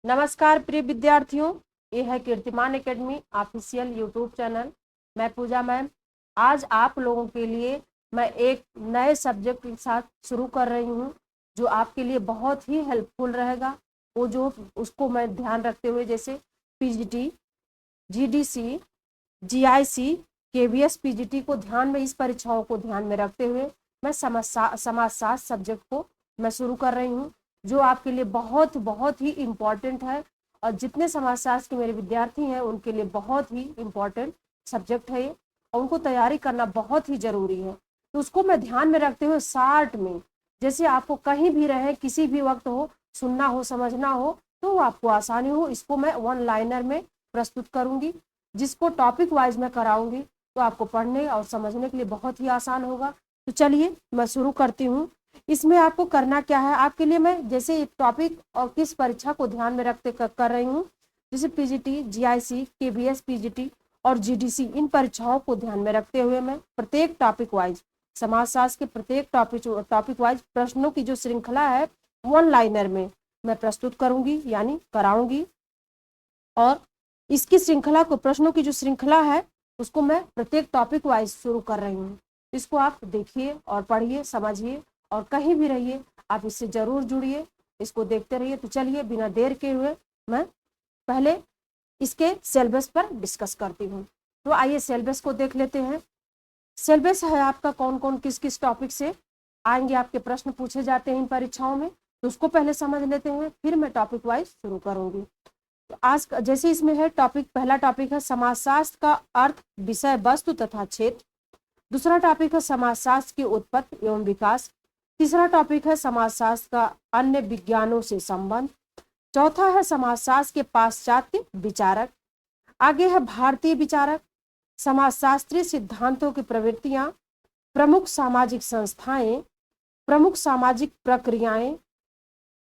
नमस्कार प्रिय विद्यार्थियों, ये है कीर्तिमान एकेडमी ऑफिशियल यूट्यूब चैनल। मैं पूजा मैम आज आप लोगों के लिए मैं एक नए सब्जेक्ट के साथ शुरू कर रही हूँ जो आपके लिए बहुत ही हेल्पफुल रहेगा। वो जो उसको मैं ध्यान रखते हुए जैसे PGT, GDC, GIC, KVS PGT को ध्यान में, इस परीक्षाओं को ध्यान में रखते हुए मैं समाजशास्त्र सब्जेक्ट को मैं शुरू कर रही हूँ जो आपके लिए बहुत बहुत ही इम्पॉर्टेंट है और जितने समाजशास्त्र के मेरे विद्यार्थी हैं उनके लिए बहुत ही इम्पॉर्टेंट सब्जेक्ट है ये और उनको तैयारी करना बहुत ही ज़रूरी है। तो उसको मैं ध्यान में रखते हुए शार्ट में, जैसे आपको कहीं भी रहे, किसी भी वक्त हो, सुनना हो, समझना हो तो आपको आसानी हो, इसको मैं वन लाइनर में प्रस्तुत करूँगी। जिसको टॉपिक वाइज मैं कराऊंगी तो आपको पढ़ने और समझने के लिए बहुत ही आसान होगा। तो चलिए मैं शुरू करती हूँ। इसमें आपको करना क्या है, आपके लिए मैं जैसे एक टॉपिक और किस परीक्षा को ध्यान में रखते कर रही हूँ, जैसे पीजीटी, जीआईसी, केवीएस पीजीटी और जीडीसी, इन परीक्षाओं को ध्यान में रखते हुए मैं प्रत्येक टॉपिक वाइज, समाजशास्त्र के प्रत्येक टॉपिक वाइज प्रश्नों की जो श्रृंखला है वन लाइनर में मैं प्रस्तुत करूंगी यानी कराऊंगी। और इसकी श्रृंखला को, प्रश्नों की जो श्रृंखला है उसको मैं प्रत्येक टॉपिक वाइज शुरू कर रही हूँ। इसको आप देखिए और पढ़िए, समझिए और कहीं भी रहिए आप इससे जरूर जुड़िए, इसको देखते रहिए। तो चलिए बिना देर के हुए मैं पहले इसके सिलेबस पर डिस्कस करती हूँ। तो आइए सिलेबस को देख लेते हैं। सिलेबस है आपका कौन कौन किस किस टॉपिक से आएंगे, आपके प्रश्न पूछे जाते हैं इन परीक्षाओं में, तो उसको पहले समझ लेते हैं, फिर मैं टॉपिक वाइज शुरू करूंगी। तो आज जैसे इसमें है टॉपिक, पहला टॉपिक है समाजशास्त्र का अर्थ, विषय वस्तु तथा क्षेत्र। दूसरा टॉपिक है समाजशास्त्र की उत्पत्ति एवं विकास। तीसरा टॉपिक है समाजशास्त्र का अन्य विज्ञानों से संबंध। चौथा है समाजशास्त्र के पाश्चात्य विचारक। आगे है भारतीय विचारक, समाजशास्त्रीय सिद्धांतों की प्रवृत्तियां, प्रमुख सामाजिक संस्थाएं, प्रमुख सामाजिक प्रक्रियाएं।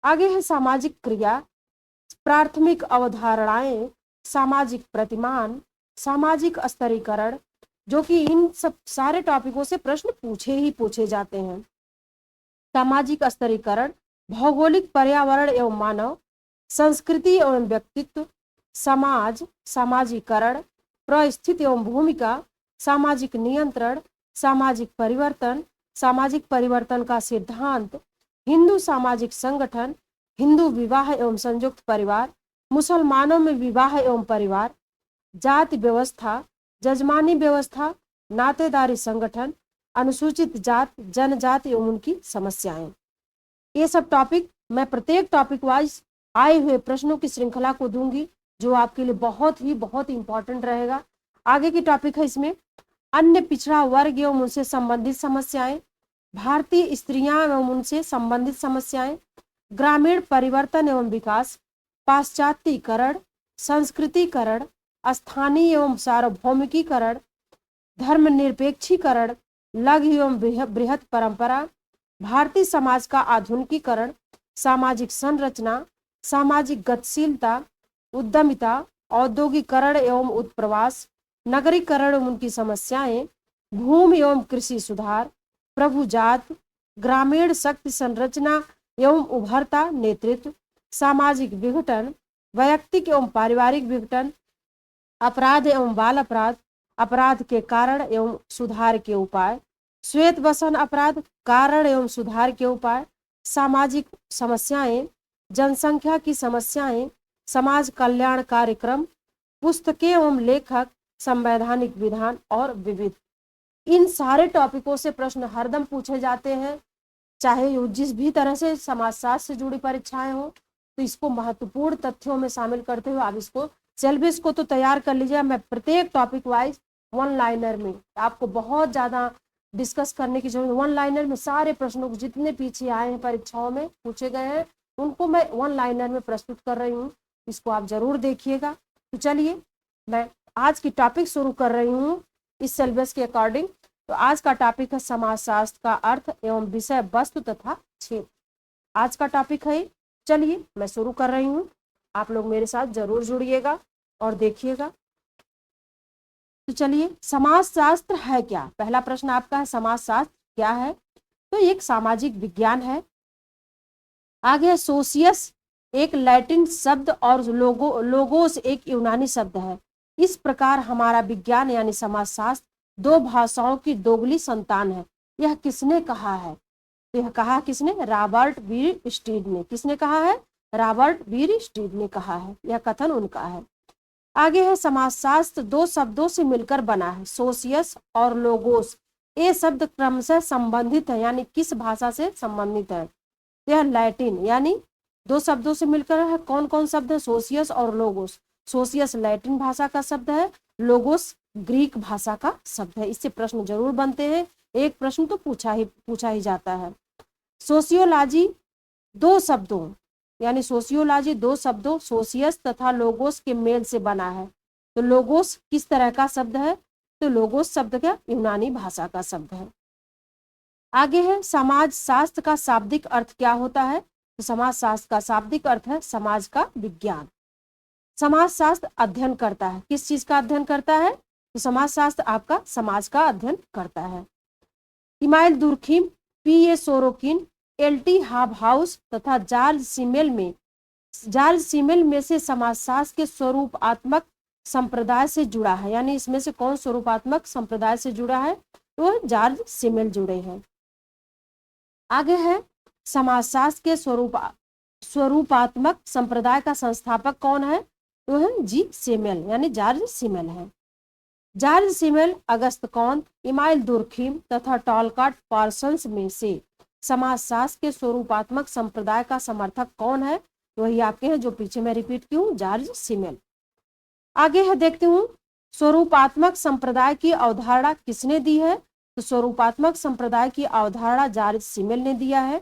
आगे है सामाजिक क्रिया, प्राथमिक अवधारणाएं, सामाजिक प्रतिमान, सामाजिक स्तरीकरण, जो कि इन सब सारे टॉपिकों से प्रश्न पूछे जाते हैं। सामाजिक स्तरीकरण, भौगोलिक पर्यावरण एवं मानव, संस्कृति एवं व्यक्तित्व, समाज, सामाजिकरण, परिस्थिति एवं भूमिका, सामाजिक नियंत्रण, सामाजिक परिवर्तन का सिद्धांत, हिंदू सामाजिक संगठन, हिंदू विवाह एवं संयुक्त परिवार, मुसलमानों में विवाह एवं परिवार, जाति व्यवस्था, जजमानी व्यवस्था, नातेदारी संगठन, अनुसूचित जात जनजाति एवं उनकी समस्याएं। ये सब टॉपिक मैं प्रत्येक टॉपिक वाइज आए हुए प्रश्नों की श्रृंखला को दूंगी जो आपके लिए बहुत इंपॉर्टेंट रहेगा। आगे की टॉपिक है इसमें अन्य पिछड़ा वर्ग एवं उनसे संबंधित समस्याएं, भारतीय स्त्रियां एवं उनसे संबंधित समस्याएं, ग्रामीण परिवर्तन एवं विकास, पाश्चात्यीकरण, संस्कृतिकरण, स्थानीय एवं सार्वभौमिकीकरण, धर्मनिरपेक्षीकरण, लघु एवं बृहत परंपरा, भारतीय समाज का आधुनिकीकरण, सामाजिक संरचना, सामाजिक गतिशीलता, उद्यमिता, औद्योगिकरण एवं उत्प्रवास, नगरीकरण एवं उनकी समस्याएं, भूमि एवं कृषि सुधार, प्रभुजात, ग्रामीण शक्ति संरचना एवं उभरता नेतृत्व, सामाजिक विघटन, वैयक्तिक एवं पारिवारिक विघटन, अपराध एवं बाल अपराध, अपराध के कारण एवं सुधार के उपाय, श्वेत बसन अपराध, कारण एवं सुधार के उपाय, सामाजिक समस्याएं, जनसंख्या की समस्याएं, समाज कल्याण कार्यक्रम, पुस्तकें एवं लेखक, संवैधानिक विधान और विविध। इन सारे टॉपिकों से प्रश्न हरदम पूछे जाते हैं, चाहे जिस भी तरह से समाजशास्त्र से जुड़ी परीक्षाएं हो। तो इसको महत्वपूर्ण तथ्यों में शामिल करते हुए आप इसको सिलेबस को तो तैयार कर लीजिए। मैं प्रत्येक टॉपिक वाइज वन लाइनर में, आपको बहुत ज़्यादा डिस्कस करने की जरूरत, वन लाइनर में सारे प्रश्नों को जितने पीछे आए हैं परीक्षाओं में पूछे गए हैं उनको मैं वन लाइनर में प्रस्तुत कर रही हूँ, इसको आप जरूर देखिएगा। तो चलिए मैं आज की टॉपिक शुरू कर रही हूँ इस सिलेबस के अकॉर्डिंग। तो आज का टॉपिक है समाजशास्त्र का अर्थ एवं विषय वस्तु तथा क्षेत्र। आज का टॉपिक है, चलिए मैं शुरू कर रही हूँ, आप लोग मेरे साथ जरूर जुड़िएगा और देखिएगा। तो चलिए, समाजशास्त्र है क्या? पहला प्रश्न आपका है समाजशास्त्र क्या है? तो एक सामाजिक विज्ञान है। आगे सोशियस एक लैटिन शब्द और लोगोस एक यूनानी शब्द है। इस प्रकार हमारा विज्ञान यानी समाजशास्त्र दो भाषाओं की दोगली संतान है। यह किसने कहा है? तो यह कहा किसने? रॉबर्ट बी स्टीड ने। किसने कहा है? रॉबर्ट बी स्टीड ने कहा है। यह कथन उनका है। आगे है समाजशास्त्र दो शब्दों से मिलकर बना है, सोशियस और लोगोस। ये शब्द क्रमशः संबंधित है, यानी किस भाषा से संबंधित है? यह लैटिन, यानी दो शब्दों से मिलकर है। कौन कौन शब्द है? सोशियस और लोगोस। सोशियस लैटिन भाषा का शब्द है, लोगोस ग्रीक भाषा का शब्द है। इससे प्रश्न जरूर बनते हैं, एक प्रश्न तो पूछा ही जाता है। सोशियोलॉजी दो शब्दों यानी सोशियोलॉजी दो शब्दों सोशियस तथा लोगोस के मेल से बना है। तो लोगोस किस तरह का शब्द है? तो लोगोस शब्द क्या? यूनानी भाषा का शब्द है। आगे है समाज शास्त्र का शाब्दिक अर्थ क्या होता है? तो समाज शास्त्र का शाब्दिक अर्थ है समाज का विज्ञान। समाज शास्त्र अध्ययन करता है, किस चीज का अध्ययन करता है? तो समाज शास्त्र आपका समाज का अध्ययन करता है। Emile Durkheim, P A. Sorokin, L T. Hobhouse तथा जॉर्ज सीमेल में से समाजशास्त्र के स्वरूपात्मक संप्रदाय से जुड़ा है। यानी इसमें से कौन स्वरूपात्मक संप्रदाय से जुड़ा है? तो जॉर्ज सीमेल जुड़े हैं। आगे है समाजशास्त्र के स्वरूपात्मक संप्रदाय का संस्थापक कौन है? तो है जी सीमेल, यानी जॉर्ज सीमेल है। जॉर्ज सीमेल, अगस्त कौंत, इमाइल दुर्खिम तथा टॉलकाट पार्सन्स में से समाजशास्त्र के स्वरूपात्मक संप्रदाय का समर्थक कौन है? तो वही आपके हैं जो पीछे मैं रिपीट की हूँ, जॉर्ज सीमेल। आगे है देखते हूँ स्वरूपात्मक संप्रदाय की अवधारणा किसने दी है? तो स्वरूपात्मक संप्रदाय की अवधारणा जॉर्ज सीमेल ने दिया है।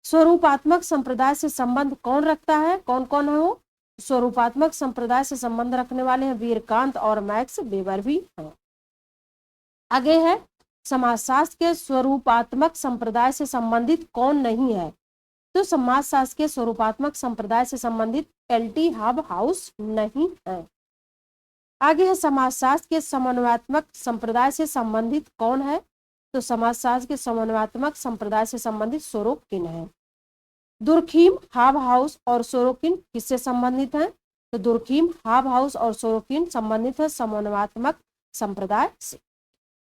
स्वरूपात्मक संप्रदाय से संबंध कौन रखता है? कौन कौन है वो? स्वरूपात्मक संप्रदाय से संबंध रखने वाले हैं वीरकांत और मैक्स वेबर भी हैं। आगे है समाजशास्त्र के स्वरूपात्मक संप्रदाय से संबंधित कौन नहीं है? तो समाजशास्त्र के स्वरूपात्मक संप्रदाय से संबंधित एल.टी. हाबहाउस नहीं है। आगे है समाजशास्त्र के समन्वयात्मक संप्रदाय से संबंधित कौन है? तो समाजशास्त्र के समन्वयात्मक संप्रदाय से संबंधित सोरोकिन है। दुर्खिम, हाबहाउस और सोरोकिन किससे संबंधित हैं? तो दुर्खिम, हाबहाउस और सोरोकिन संबंधित है समन्वयात्मक संप्रदाय से।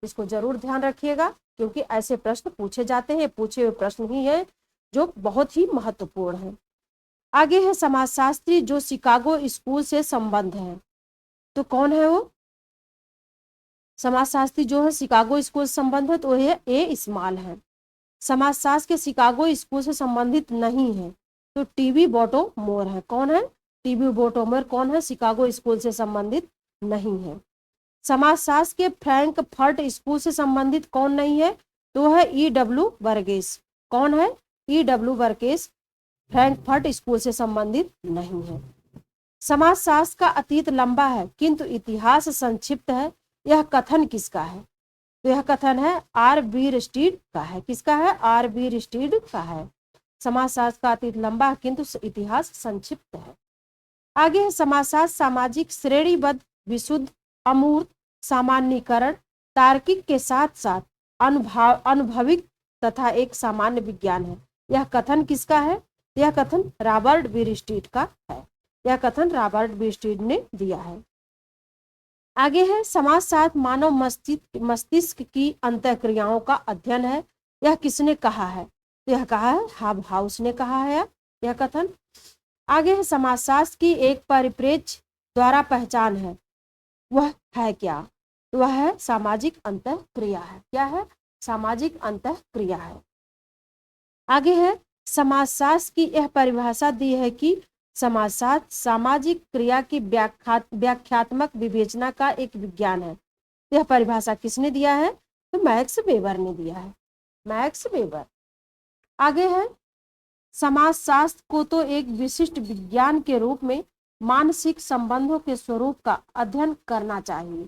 इसको जरूर ध्यान रखिएगा क्योंकि ऐसे प्रश्न पूछे जाते हैं, पूछे हुए प्रश्न ही है जो बहुत ही महत्वपूर्ण है। आगे है समाजशास्त्री जो शिकागो स्कूल से संबंध है। तो कौन है वो समाजशास्त्री जो है शिकागो स्कूल से संबंध है? तो ये ए. स्मॉल है। समाजशास्त्र के शिकागो स्कूल से संबंधित नहीं है तो टी.बी. बोटोमोर है। कौन है? टी.बी. बोटोमोर कौन है? शिकागो स्कूल से संबंधित नहीं है। समाजशास्त्र के फ्रैंकफर्ट स्कूल से संबंधित कौन नहीं है? तो है ई.डब्ल्यू. वर्गेस। कौन है? ई.डब्ल्यू. वर्गेस फ्रैंकफर्ट स्कूल से संबंधित नहीं है। समाजशास्त्र का अतीत लंबा है किंतु इतिहास संक्षिप्त है, यह कथन किसका है? तो यह कथन है आर.बी. स्टीड का है। किसका है? आर.बी. स्टीड का है। समाजशास्त्र का अतीत लंबा है किंतु इतिहास संक्षिप्त है। आगे है समाजशास्त्र सामाजिक श्रेणीबद्ध, विशुद्ध, अमूर्त, सामान्यीकरण, तार्किक के साथ साथ अनुभविक तथा एक सामान्य विज्ञान है। यह कथन किसका है? यह कथन रॉबर्ट बी. स्टीड का है। यह कथन रॉबर्ट बी. स्टीड ने दिया है। आगे है समाजशास्त्र मानव मस्तिष्क की अंतःक्रियाओं का अध्ययन है। यह किसने कहा है? तो यह कहा है हाबहाउस ने कहा है यह कथन। आगे है समाजशास्त्र की एक परिप्रेक्ष्य द्वारा पहचान है, वह है क्या? वह है सामाजिक अंतःक्रिया है। क्या है? सामाजिक अंतःक्रिया है। आगे है समाजशास्त्र की यह परिभाषा दी है कि समाजशास्त्र सामाजिक क्रिया की व्याख्यात्मक विवेचना का एक विज्ञान है। यह परिभाषा किसने दिया है? तो मैक्स वेबर ने दिया है। Max weber. आगे है समाजशास्त्र को तो एक विशिष्ट विज्ञान के रूप में मानसिक संबंधों के स्वरूप का अध्ययन करना चाहिए।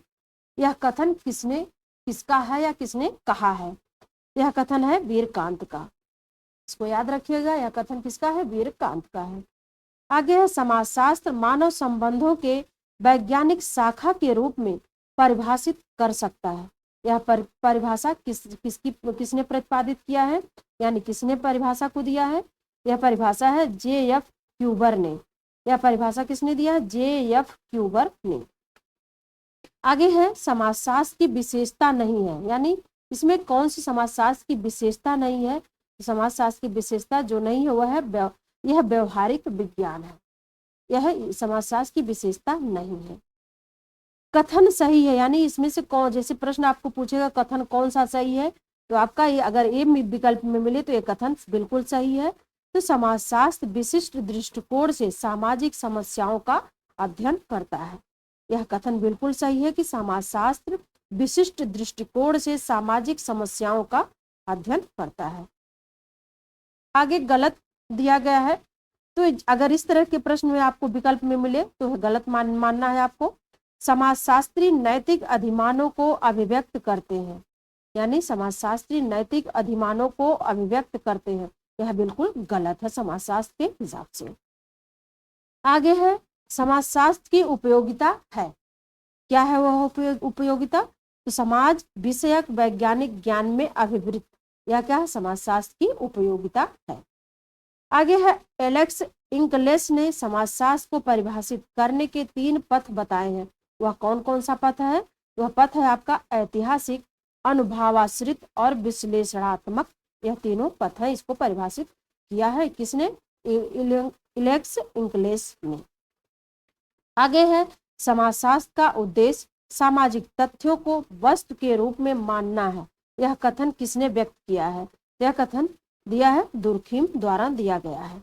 यह कथन किसका है या किसने कहा है? यह कथन है वीरकांत का। इसको याद रखिएगा, यह कथन किसका है? वीरकांत का है। आगे है समाजशास्त्र मानव संबंधों के वैज्ञानिक शाखा के रूप में परिभाषित कर सकता है। यह परिभाषा किसने प्रतिपादित किया है, यानी किसने परिभाषा को दिया है? यह परिभाषा है जे.एफ. क्यूबर ने। यह परिभाषा किसने दिया? JF क्यूबर ने। आगे है समाजशास्त्र की विशेषता नहीं है, यानी इसमें कौन सी समाजशास्त्र की विशेषता नहीं है? समाजशास्त्र की विशेषता जो नहीं है वह है यह व्यवहारिक विज्ञान है। यह समाजशास्त्र की विशेषता नहीं है। कथन सही है, यानी इसमें से कौन, जैसे प्रश्न आपको पूछेगा कथन कौन सा सही है, तो आपका ये अगर ए विकल्प में मिले तो ये कथन बिल्कुल सही है। तो समाजशास्त्र विशिष्ट दृष्टिकोण से सामाजिक समस्याओं का अध्ययन करता है। यह कथन बिल्कुल सही है कि समाजशास्त्र विशिष्ट दृष्टिकोण से सामाजिक समस्याओं का अध्ययन करता है। आगे गलत दिया गया है, तो अगर इस तरह के प्रश्न में आपको विकल्प में मिले तो गलत मानना है आपको। समाजशास्त्री नैतिक अधिमानों को अभिव्यक्त करते हैं, यानी समाजशास्त्री नैतिक अधिमानों को अभिव्यक्त करते हैं, यह बिल्कुल गलत है समाजशास्त्र के हिसाब से। आगे है समाजशास्त्र की उपयोगिता है। क्या है वह उपयोगिता? तो समाज विषयक वैज्ञानिक ज्ञान में अभिवृत्त, यह क्या है? समाजशास्त्र की उपयोगिता है। आगे है एलेक्स इंकलेस ने समाजशास्त्र को परिभाषित करने के 3 पथ बताए हैं। वह कौन कौन सा पथ है? वह पथ है आपका ऐतिहासिक, अनुभवाश्रित और विश्लेषणात्मक। यह तीनों पथ है, इसको परिभाषित किया है किसने? एलेक्स इंकलेस ने। आगे है समाजशास्त्र का उद्देश्य सामाजिक तथ्यों को वस्तु के रूप में मानना है। यह कथन किसने व्यक्त किया है? यह कथन दिया है दुर्खिम द्वारा दिया गया है।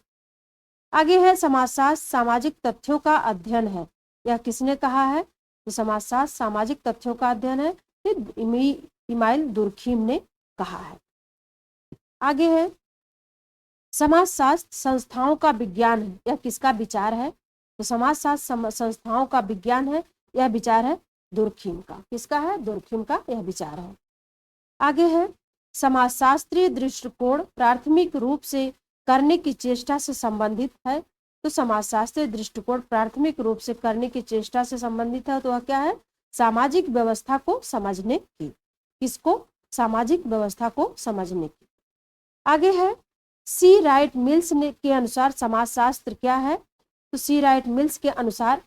आगे है समाजशास्त्र सामाजिक तथ्यों का अध्ययन है। यह किसने कहा है? तो समाजशास्त्र सामाजिक तथ्यों का अध्ययन है, इमाइल दुर्खिम ने कहा है। आगे है समाजशास्त्र संस्थाओं का विज्ञान है। यह किसका विचार है? तो समाजशास्त्र संस्थाओं का विज्ञान है, यह विचार है दुर्खिम का। किसका है? दुर्खिम का यह विचार है। आगे है समाजशास्त्रीय दृष्टिकोण प्राथमिक रूप से करने की चेष्टा से संबंधित है। तो समाजशास्त्रीय दृष्टिकोण प्राथमिक रूप से करने की चेष्टा से संबंधित है, तो वह क्या है? सामाजिक व्यवस्था को समझने की। किसको? सामाजिक व्यवस्था को समझने की। आगे है सी राइट मिल्स ने के अनुसार समाजशास्त्र क्या है? तो सी राइट मिल्स के अनुसार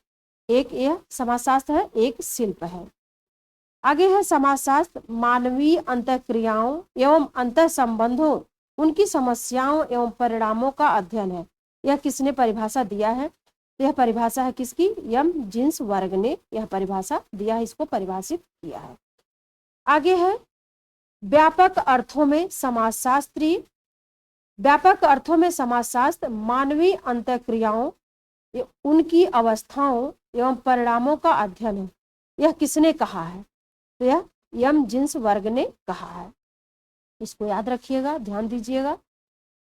एक यह समाजशास्त्र है, एक शिल्प है। आगे है समाजशास्त्र मानवीय अंतःक्रियाओं एवं अंतः संबंधों, उनकी समस्याओं एवं परिणामों का अध्ययन है। यह किसने परिभाषा दिया है? यह परिभाषा है किसकी? यम जिन्सबर्ग ने यह परिभाषा दिया है, इसको परिभाषित किया है। आगे है व्यापक अर्थों में समाजशास्त्र मानवीय अंतःक्रियाओं, उनकी अवस्थाओं एवं परिणामों का अध्ययन है। यह किसने कहा है? तो यह यम जिन्सबर्ग ने कहा है। इसको याद रखिएगा, ध्यान दीजिएगा।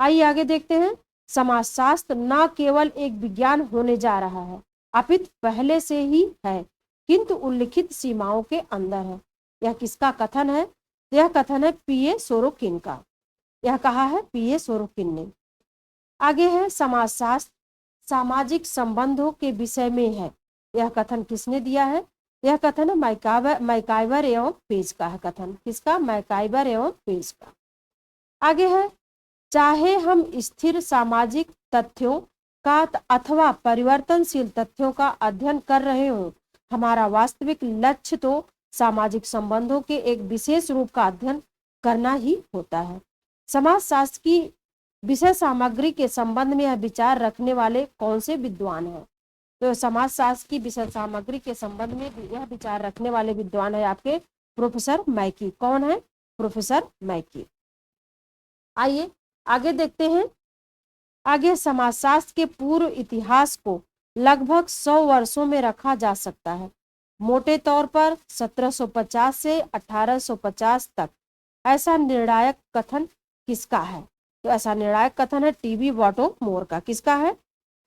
आइए आगे देखते हैं। समाजशास्त्र न केवल एक विज्ञान होने जा रहा है, अपितु पहले से ही है, किंतु उल्लिखित सीमाओं के अंदर है। यह किसका कथन है? यह कथन है पीए सोरोकिन का। यह कहा है पीए सोरोकिन ने। आगे है समाजशास्त्र सामाजिक संबंधों के विषय में है। यह कथन किसने दिया है? यह कथन है मैकाइवर एवं पेज का है। कथन किसका? मैकाइवर एवं पेज का। आगे है चाहे हम स्थिर सामाजिक तथ्यों का अथवा परिवर्तनशील तथ्यों का अध्ययन कर रहे हों, हमारा वास्तविक लक्ष्य तो सामाजिक संबंधों के एक विशेष रूप का अध्ययन करना ही होता है। समाजशास्त्र की विषय सामग्री के संबंध में यह विचार रखने वाले कौन से विद्वान हैं? तो समाजशास्त्र की विषय सामग्री के संबंध में यह विचार रखने वाले विद्वान है आपके प्रोफेसर मैकी। कौन है? प्रोफेसर मैकी। आइए आगे देखते हैं। आगे समाजशास्त्र के पूर्व इतिहास को लगभग 100 वर्षों में रखा जा सकता है। मोटे तौर पर 1750 से 1850 तक। ऐसा निर्णायक कथन किसका है? तो ऐसा निर्णायक कथन है टीबी बॉटो मोर का। किसका है?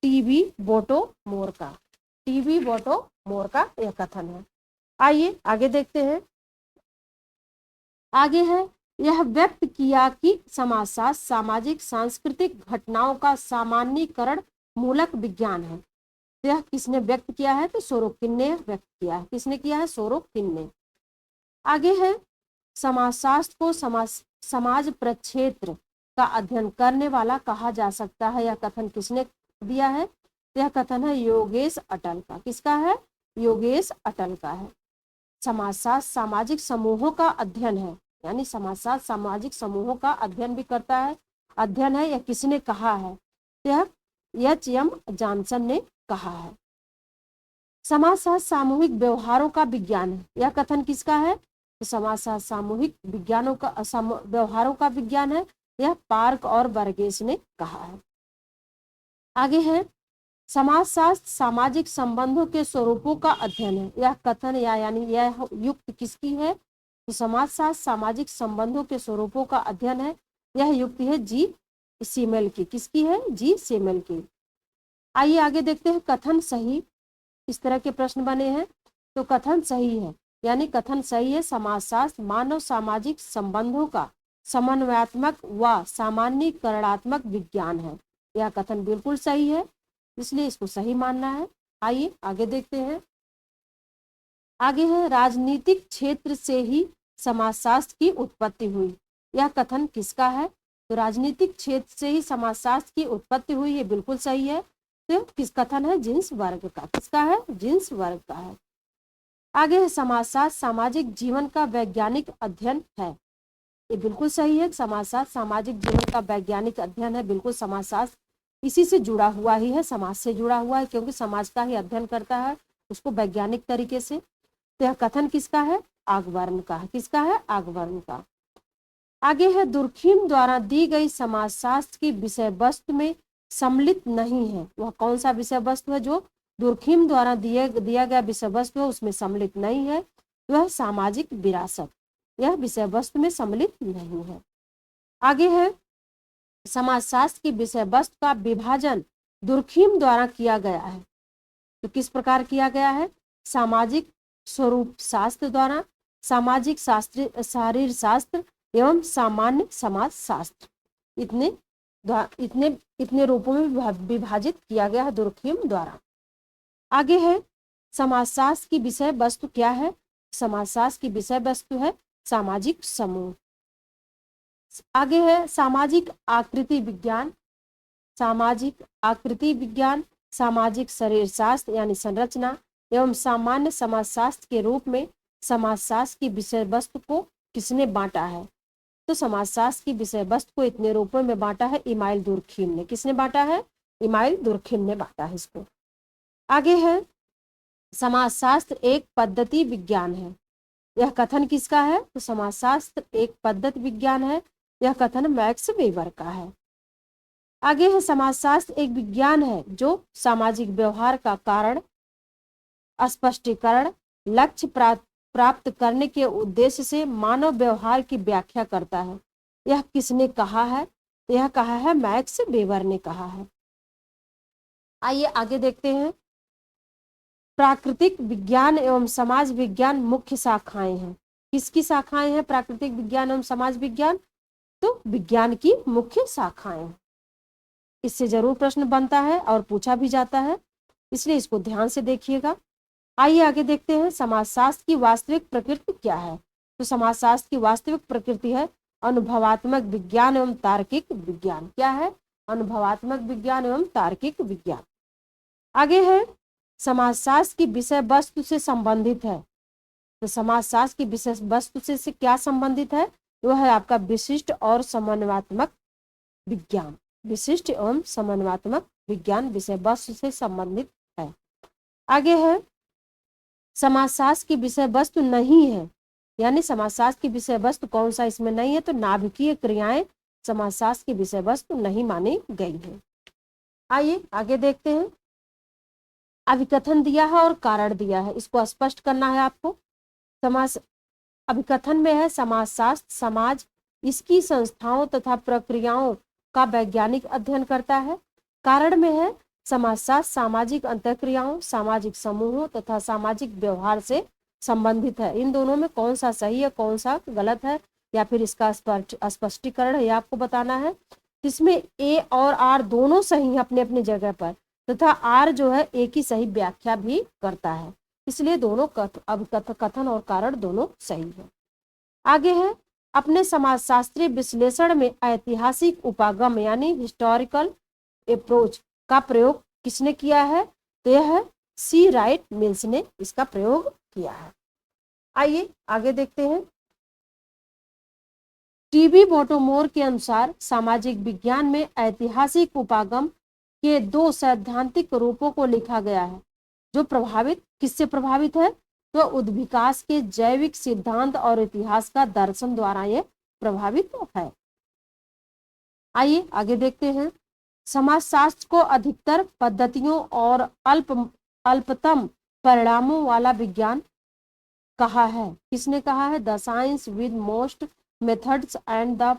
टीबी बोटो मोर का। टीबी बोटो मोर का यह कथन है। आइए आगे देखते हैं। आगे है यह व्यक्त किया कि समाजशास्त्र सामाजिक सांस्कृतिक घटनाओं का सामान्यीकरण मूलक विज्ञान है। यह किसने व्यक्त किया है? तो सोरोकिन ने व्यक्त किया है। किसने किया है? सोरोकिन ने। आगे है समाजशास्त्र को समाज प्रक्षेत्र का अध्ययन करने वाला कहा जा सकता है। यह कथन किसने दिया है? यह कथन है योगेश अटल का। किसका है? योगेश अटल का है। समाजशास्त्र सामाजिक समूहों का अध्ययन है, यानी समाजशास्त्र सामाजिक समूहों का अध्ययन भी करता है। अध्ययन है, यह किसने कहा है? यह एच.एम. जॉनसन ने कहा है। समाजशास्त्र सामूहिक व्यवहारों का विज्ञान है। यह कथन किसका है? तो समाजशास्त्र सामूहिक विज्ञानों का व्यवहारों का विज्ञान है। यह पार्क और बर्गेस ने कहा है। आगे है समाजशास्त्र सामाजिक संबंधों के स्वरूपों का अध्ययन है। यह कथन यानी यह युक्ति किसकी है? तो समाजशास्त्र सामाजिक संबंधों के स्वरूपों का अध्ययन है। यह युक्ति है जी सीमेल की। किसकी है? जी सीमेल की। आइए आगे देखते हैं कथन सही। इस तरह के प्रश्न बने हैं तो कथन सही है, यानी कथन सही है समाजशास्त्र मानव सामाजिक संबंधों का समन्वयात्मक व सामान्यीकरणात्मक विज्ञान है। यह कथन बिल्कुल सही है, इसलिए इसको सही मानना है। आइए आगे देखते हैं। आगे है राजनीतिक क्षेत्र से ही समाजशास्त्र की उत्पत्ति हुई। यह कथन किसका है? तो राजनीतिक क्षेत्र से ही समाजशास्त्र की उत्पत्ति हुई, ये बिल्कुल सही है। तो किस कथन है? जिन्स वर्ग का। किसका है? जिन्स वर्ग का है। आगे है समाजशास्त्र सामाजिक जीवन का वैज्ञानिक अध्ययन है। ये बिल्कुल सही है। समाजशास्त्र सामाजिक जीवन का वैज्ञानिक अध्ययन है। बिल्कुल समाजशास्त्र इसी से जुड़ा हुआ ही है, समाज से जुड़ा हुआ है, क्योंकि समाज का ही अध्ययन करता है उसको वैज्ञानिक तरीके से। तो यह कथन किसका है? आगवर्ण का है। किसका है? आगवर्ण का। आगे है दुर्खिम द्वारा दी गई समाजशास्त्र की विषय वस्तु में सम्मिलित नहीं है। वह कौन सा विषय वस्तु है जो दुर्खिम द्वारा दिया गया विषय वस्तु है उसमें सम्मिलित नहीं है? वह सामाजिक विरासत। यह विषय वस्तु में सम्मिलित नहीं है। आगे है समाजशास्त्र की विषय वस्तु का विभाजन दुर्खिम द्वारा किया गया है। तो किस प्रकार किया गया है? सामाजिक स्वरूप शास्त्र द्वारा, सामाजिक शास्त्र, शारीर शास्त्र एवं सामान्य समाज शास्त्र, इतने रूपों में विभाजित किया गया है दुर्खिम द्वारा। आगे है समाजशास्त्र की विषय वस्तु क्या है? समाजशास्त्र की विषय वस्तु है सामाजिक समूह। आगे है सामाजिक आकृति विज्ञान, सामाजिक आकृति विज्ञान, सामाजिक शरीर शास्त्र यानी संरचना एवं सामान्य समाजशास्त्र के रूप में समाजशास्त्र की विषय वस्तु को किसने बांटा है? तो समाजशास्त्र की विषय वस्तु को इतने रूपों में बांटा है इमाइल दुर्खिम ने। किसने बांटा है? इमाइल दुर्खिम ने बांटा है इसको। आगे है समाजशास्त्र एक पद्धति विज्ञान है। यह कथन किसका है? तो समाजशास्त्र एक पद्धति विज्ञान है। यह कथन मैक्स वेबर का है। आगे है समाजशास्त्र एक विज्ञान है जो सामाजिक व्यवहार का कारण, स्पष्टीकरण, लक्ष्य प्राप्त करने के उद्देश्य से मानव व्यवहार की व्याख्या करता है। यह किसने कहा है? यह कहा है मैक्स वेबर ने कहा है। आइए आगे देखते हैं। प्राकृतिक विज्ञान एवं समाज विज्ञान मुख्य शाखाएं हैं। किसकी शाखाएं हैं? प्राकृतिक विज्ञान एवं समाज विज्ञान, तो विज्ञान की मुख्य शाखाएं। इससे जरूर प्रश्न बनता है और पूछा भी जाता है, इसलिए इसको ध्यान से देखिएगा। आइए आगे देखते हैं समाजशास्त्र की वास्तविक प्रकृति क्या है। तो समाजशास्त्र की वास्तविक प्रकृति है अनुभवात्मक विज्ञान एवं तार्किक विज्ञान। क्या है? अनुभवात्मक विज्ञान एवं तार्किक विज्ञान। आगे है समाजशास्त्र की विषय वस्तु से संबंधित है। तो समाजशास्त्र की विषय वस्तु से क्या संबंधित है? वह है आपका विशिष्ट और समन्वयात्मक विज्ञान। विशिष्ट एवं समन्वयात्मक विज्ञान विषय वस्तु से संबंधित है। आगे है समाजशास्त्र की विषय वस्तु नहीं है, यानी समाजशास्त्र की विषय वस्तु कौन सा इसमें नहीं है? तो नाभिकीय क्रियाएं समाजशास्त्र की विषय वस्तु नहीं मानी गई है। आइए आगे देखते हैं। अभिकथन दिया है और कारण दिया है, इसको स्पष्ट करना है आपको। अभिकथन में है समाजशास्त्र समाज, इसकी संस्थाओं तथा प्रक्रियाओं का वैज्ञानिक अध्ययन करता है। कारण में है समाजशास्त्र सामाजिक अंतःक्रियाओं, सामाजिक समूहों तथा सामाजिक व्यवहार से संबंधित है। इन दोनों में कौन सा सही है, कौन सा गलत है, या फिर इसका स्पष्टीकरण है आपको बताना है। इसमें ए और आर दोनों सही है अपने अपने जगह पर, तथा आर जो है एक ही सही व्याख्या भी करता है, इसलिए दोनों कथन और कारण दोनों सही है। आगे है अपने समाजशास्त्रीय विश्लेषण में ऐतिहासिक उपागम यानी हिस्टोरिकल अप्रोच का प्रयोग किसने किया है? तो यह है सी राइट मिल्स ने इसका प्रयोग किया है। आइए आगे देखते हैं। टीबी मोटोमोर के अनुसार सामाजिक विज्ञान में ऐतिहासिक उपागम के 2 सैद्धांतिक रूपों को लिखा गया है जो किससे प्रभावित है? तो उद्विकास के जैविक सिद्धांत और इतिहास का दर्शन द्वारा यह प्रभावित है। आइए आगे देखते हैं। समाजशास्त्र को अधिकतर पद्धतियों और अल्पतम परिणामों वाला विज्ञान कहा है। किसने कहा है? The science with most methods and the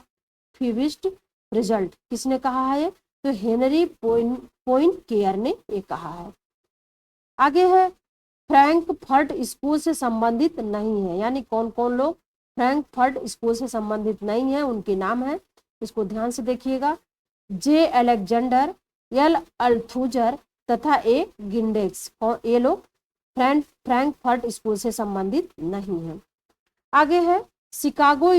fewest result. किसने कहा है? तो हेनरी पोइनकेयर ने ये कहा है। आगे है फ्रैंकफर्ट स्कूल से संबंधित नहीं है, यानी कौन कौन लोग फ्रैंकफर्ट स्कूल से संबंधित नहीं है उनके नाम है, इसको ध्यान से देखिएगा। जे अलेक्जेंडर, एल अल्थुजर तथा ए गिंडेक्स। ये लोग फ्रैंकफर्ट स्कूल से संबंधित नहीं है। आगे है शिकागो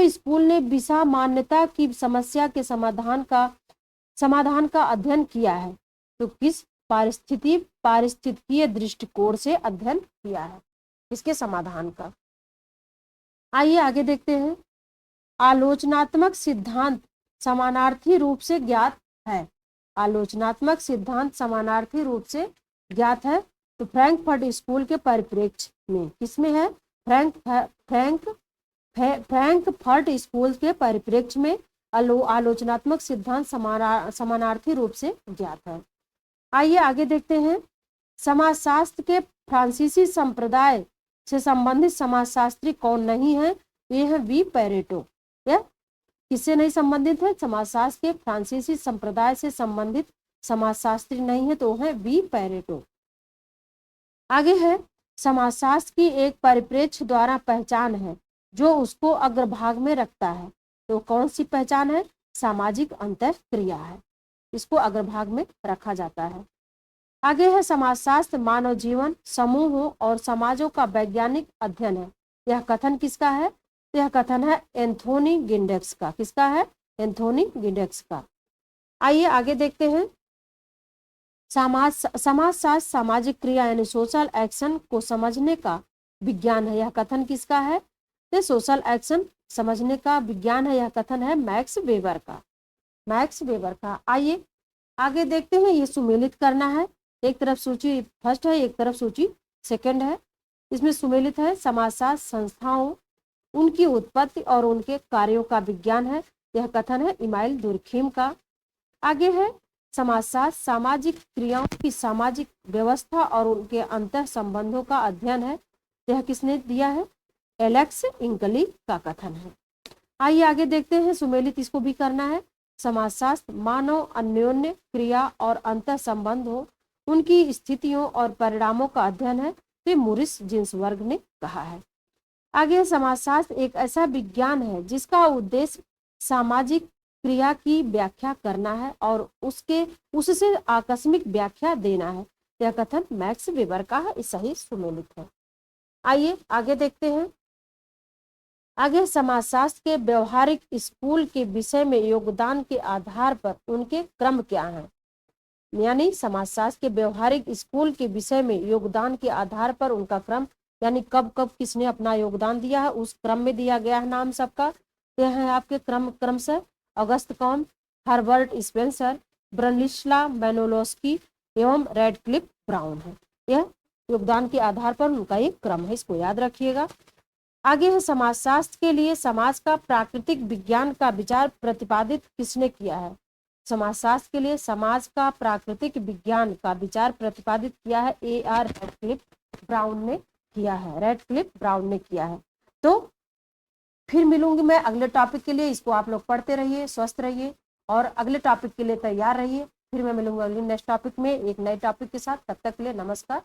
स्कूल ने विसा मान्यता की समस्या के समाधान का अध्ययन किया है। तो किस पारिस्थितिकीय दृष्टिकोण से अध्ययन किया है इसके समाधान का? आइए आगे देखते हैं। आलोचनात्मक सिद्धांत समानार्थी रूप से ज्ञात है। आलोचनात्मक सिद्धांत समानार्थी रूप से ज्ञात है तो फ्रैंकफर्ट स्कूल के परिप्रेक्ष्य में किसमें है? फ्रैंकफर्ट स्कूल के परिप्रेक्ष्य में आलोचनात्मक सिद्धांत समानार्थी रूप से ज्ञात है। आइए आगे देखते हैं। समाजशास्त्र के फ्रांसीसी संप्रदाय से संबंधित समाजशास्त्री कौन नहीं है? ये है वी पैरेटो। यह किससे नहीं संबंधित है? समाजशास्त्र के फ्रांसीसी संप्रदाय से संबंधित समाजशास्त्री नहीं है तो है वी पैरेटो। आगे है समाजशास्त्र की एक परिप्रेक्ष्य द्वारा पहचान है जो उसको अग्रभाग में रखता है। तो कौन सी पहचान है? सामाजिक अंतःक्रिया है, इसको अग्रभाग में रखा जाता है। आगे है समाजशास्त्र मानव जीवन, समूहों और समाजों का वैज्ञानिक अध्ययन है। यह कथन किसका है? तो यह कथन है एंथोनी गिंडेक्स का। किसका है? एंथोनी गिंडेक्स का। आइए आगे देखते हैं। समाजशास्त्र सामाजिक क्रिया यानी सोशल एक्शन को समझने का विज्ञान है। यह कथन किसका है? तो सोशल एक्शन समझने का विज्ञान है। यह कथन है मैक्स वेबर का। आइए आगे देखते हैं। ये सुमेलित करना है। एक तरफ सूची फर्स्ट है, एक तरफ सूची सेकंड है। इसमें सुमेलित है समाजशास्त्र संस्थाओं, उनकी उत्पत्ति और उनके कार्यों का विज्ञान है। यह कथन है इमाइल दुर्खीम का। आगे है समाजशास्त्र सामाजिक क्रियाओं की सामाजिक व्यवस्था और उनके अंतः संबंधों का अध्ययन है। यह किसने दिया है? एलेक्स इंकली का कथन है। आइए आगे देखते हैं। सुमेलित इसको भी करना है। समाजशास्त्र मानव अन्योन्य क्रिया और अंतः संबंधों, उनकी स्थितियों और परिणामों का अध्ययन है। तो मोरिस जिन्सबर्ग ने कहा है। आगे समाजशास्त्र एक ऐसा विज्ञान है जिसका उद्देश्य सामाजिक क्रिया की व्याख्या करना है और उससे आकस्मिक व्याख्या देना है। यह कथन मैक्स वेबर का है, सही सुमेलित है। आइए आगे देखते हैं। आगे समाजशास्त्र के व्यवहारिक स्कूल के विषय में योगदान के आधार पर उनके क्रम क्या हैं? यानी समाजशास्त्र के व्यवहारिक स्कूल के विषय में योगदान के आधार पर उनका क्रम, यानी कब कब किसने अपना योगदान दिया है उस क्रम में दिया गया है नाम सबका। यह है आपके क्रमशः अगस्त कॉम्ब, हर्बर्ट स्पेंसर, ब्रनिस्ला मैनोलोस्की एवं रेडक्लिफ ब्राउन है। यह योगदान के आधार पर उनका एक क्रम है, इसको याद रखिएगा। आगे है समाजशास्त्र के लिए समाज का प्राकृतिक विज्ञान का विचार प्रतिपादित किसने किया है? समाजशास्त्र के लिए समाज का प्राकृतिक विज्ञान का विचार प्रतिपादित किया है A.R. रेडक्लिफ ब्राउन ने किया है। तो फिर मिलूंगी मैं अगले टॉपिक के लिए। इसको आप लोग पढ़ते रहिए, स्वस्थ रहिए और अगले टॉपिक के लिए तैयार रहिए। फिर मैं मिलूंगा अगले नेक्स्ट टॉपिक में एक नए टॉपिक के साथ। तब तक के लिए नमस्कार।